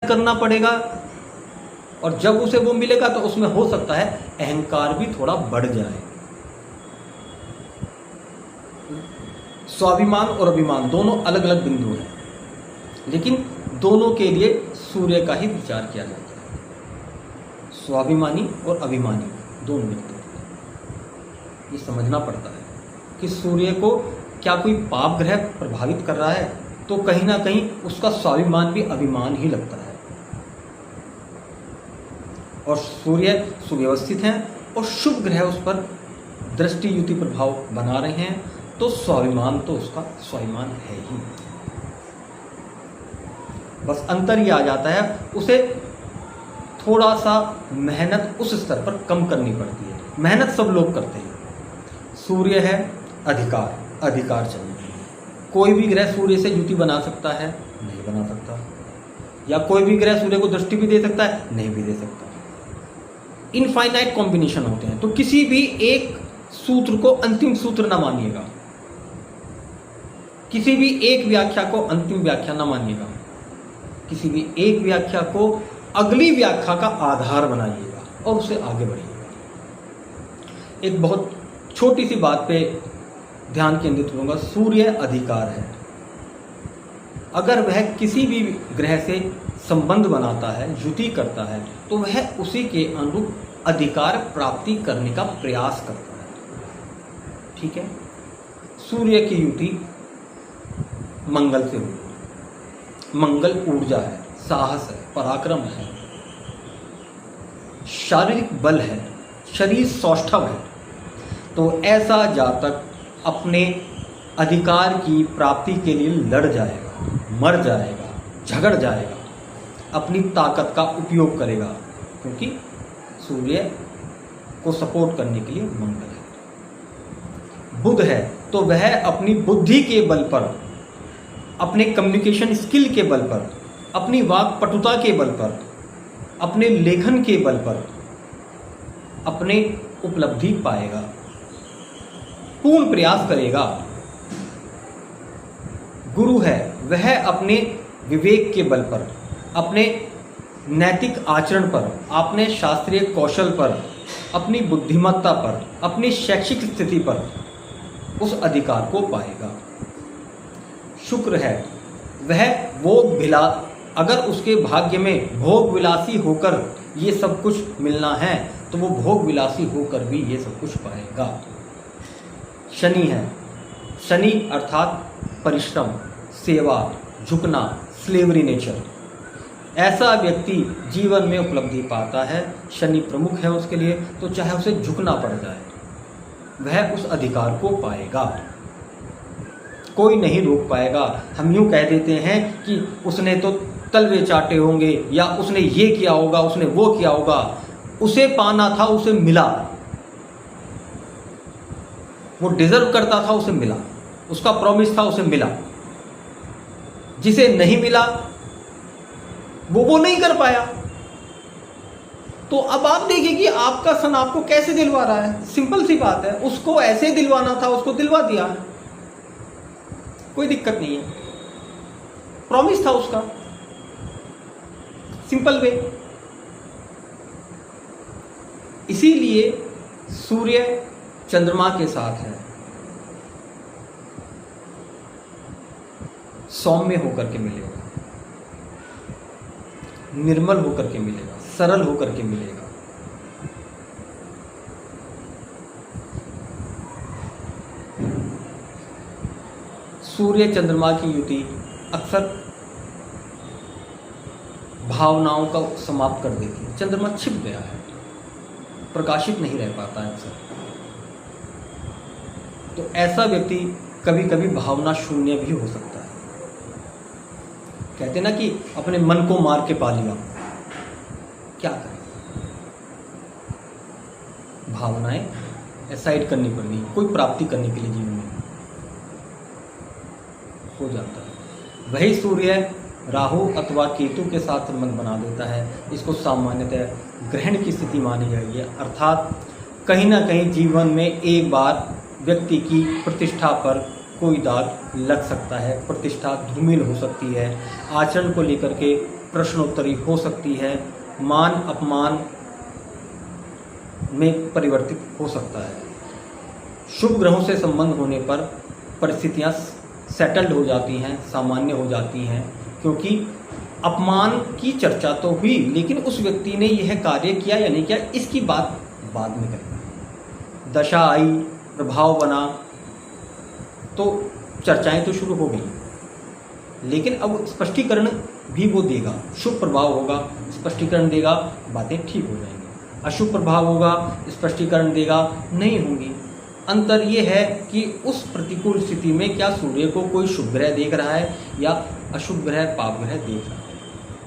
करना पड़ेगा, और जब उसे वो मिलेगा तो उसमें हो सकता है अहंकार भी थोड़ा बढ़ जाए। स्वाभिमान और अभिमान दोनों अलग अलग बिंदु हैं, लेकिन दोनों के लिए सूर्य का ही विचार किया जाता है। स्वाभिमानी और अभिमानी दोनों व्यक्ति, ये समझना पड़ता है कि सूर्य को क्या कोई पाप ग्रह प्रभावित कर रहा है, तो कहीं ना कहीं उसका स्वाभिमान भी अभिमान ही लगता है। और सूर्य सुव्यवस्थित हैं और शुभ ग्रह उस पर दृष्टि युति प्रभाव बना रहे हैं, तो स्वाभिमान तो उसका स्वाभिमान है ही। बस अंतर ये आ जाता है, उसे थोड़ा सा मेहनत उस स्तर पर कम करनी पड़ती है। मेहनत सब लोग करते हैं। सूर्य है अधिकार, अधिकार चाहिए। कोई भी ग्रह सूर्य से युति बना सकता है? नहीं बना सकता। या कोई भी ग्रह सूर्य को दृष्टि भी दे सकता है? नहीं भी दे सकता। इनफाइनाइट कॉम्बिनेशन होते हैं, तो किसी भी एक सूत्र को अंतिम सूत्र ना मानिएगा, किसी भी एक व्याख्या को अंतिम व्याख्या ना मानिएगा, किसी भी एक व्याख्या को अगली व्याख्या का आधार बनाइएगा और उससे आगे बढ़िएगा। एक बहुत छोटी सी बात पे ध्यान केंद्रित करूंगा। सूर्य अधिकार है। अगर वह किसी भी ग्रह से संबंध बनाता है, युति करता है, तो वह उसी के अनुरूप अधिकार प्राप्ति करने का प्रयास करता है। ठीक है। सूर्य की युति मंगल से हुई। मंगल ऊर्जा है, साहस है, पराक्रम है, शारीरिक बल है, शरीर सौष्ठव है। तो ऐसा जातक अपने अधिकार की प्राप्ति के लिए लड़ जाएगा, मर जाएगा, झगड़ जाएगा, अपनी ताकत का उपयोग करेगा, क्योंकि सूर्य को सपोर्ट करने के लिए मंगल है। बुध है तो वह अपनी बुद्धि के बल पर, अपने कम्युनिकेशन स्किल के बल पर, अपनी वाक पटुता के बल पर, अपने लेखन के बल पर अपने उपलब्धि पाएगा, पूर्ण प्रयास करेगा। गुरु है वह अपने विवेक के बल पर, अपने नैतिक आचरण पर, अपने शास्त्रीय कौशल पर, अपनी बुद्धिमत्ता पर, अपनी शैक्षिक स्थिति पर उस अधिकार को पाएगा। शुक्र है वह भोग विला, अगर उसके भाग्य में भोग विलासी होकर ये सब कुछ मिलना है तो वो भोग विलासी होकर भी ये सब कुछ पाएगा। शनि है, शनि अर्थात परिश्रम, सेवा, झुकना, स्लेवरी नेचर। ऐसा व्यक्ति जीवन में उपलब्धि पाता है, शनि प्रमुख है उसके लिए, तो चाहे उसे झुकना पड़ जाए वह उस अधिकार को पाएगा, कोई नहीं रोक पाएगा। हम यूं कह देते हैं कि उसने तो तलवे चाटे होंगे, या उसने ये किया होगा, उसने वो किया होगा। उसे पाना था, उसे मिला। वो डिजर्व करता था, उसे मिला। उसका प्रॉमिस था, उसे मिला। जिसे नहीं मिला वो नहीं कर पाया। तो अब आप देखिए कि आपका सन आपको कैसे दिलवा रहा है। सिंपल सी बात है, उसको ऐसे दिलवाना था, उसको दिलवा दिया, कोई दिक्कत नहीं है। प्रॉमिस था उसका, सिंपल वे। इसीलिए सूर्य चंद्रमा के साथ है, सौम्य होकर के मिलेगा, निर्मल होकर के मिलेगा, सरल होकर के मिलेगा। सूर्य चंद्रमा की युति अक्सर भावनाओं का समाप्त कर देती है। चंद्रमा छिप गया है, प्रकाशित नहीं रह पाता है अक्सर। तो ऐसा व्यक्ति कभी कभी भावना शून्य भी हो सकता है। कहते ना कि अपने मन को मार के पा लिया, क्या करें, भावनाएं एसाइड करनी पड़ती, कोई प्राप्ति करने के लिए जीवन में हो जाता है। वही सूर्य राहु अथवा केतु के साथ संबंध बना देता है। इसको सामान्यतः ग्रहण की स्थिति मानी जाएगी, अर्थात कहीं ना कहीं जीवन में एक बार व्यक्ति की प्रतिष्ठा पर कोई दाग लग सकता है, प्रतिष्ठा धूमिल हो सकती है, आचरण को लेकर के प्रश्नोत्तरी हो सकती है, मान अपमान में परिवर्तित हो सकता है। शुभ ग्रहों से संबंध होने पर परिस्थितियां सेटल्ड हो जाती हैं, सामान्य हो जाती हैं, क्योंकि अपमान की चर्चा तो हुई लेकिन उस व्यक्ति ने यह कार्य किया या नहीं किया इसकी बात बाद में करेंगे। दशा आई, प्रभाव बना, तो चर्चाएं तो शुरू हो गई, लेकिन अब स्पष्टीकरण भी वो देगा। शुभ प्रभाव होगा, स्पष्टीकरण देगा, बातें ठीक हो जाएंगी। अशुभ प्रभाव होगा, स्पष्टीकरण देगा, नहीं होंगी। अंतर ये है कि उस प्रतिकूल स्थिति में क्या सूर्य को कोई शुभ ग्रह देख रहा है या अशुभ ग्रह, पाप ग्रह देख रहा है।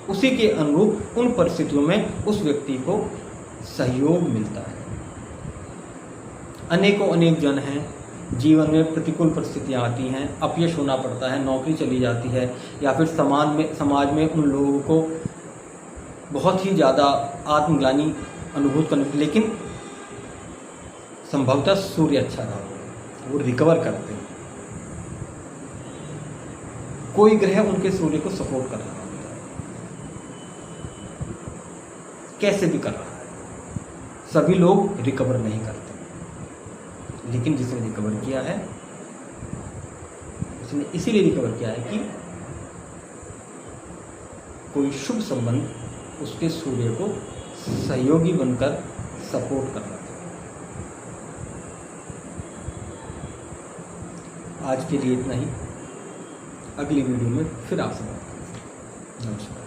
उसी के अनुरूप उन परिस्थितियों में उस व्यक्ति को सहयोग मिलता है। अनेकों अनेक जन हैं, जीवन में प्रतिकूल परिस्थितियां आती हैं, अपयश होना पड़ता है, नौकरी चली जाती है, या फिर समाज में उन लोगों को बहुत ही ज़्यादा आत्मग्लानि अनुभूत करने, लेकिन संभवतः सूर्य अच्छा रहा हो, वो रिकवर करते हैं। कोई ग्रह उनके सूर्य को सपोर्ट कर रहा होता है, कैसे भी कर रहा है। सभी लोग रिकवर नहीं करते, लेकिन जिसने रिकवर किया है उसने इसीलिए रिकवर किया है कि कोई शुभ संबंध उसके सूर्य को सहयोगी बनकर सपोर्ट कर रहा था। आज के लिए इतना ही। अगली वीडियो में फिर आपसे बात करेंगे। नमस्कार।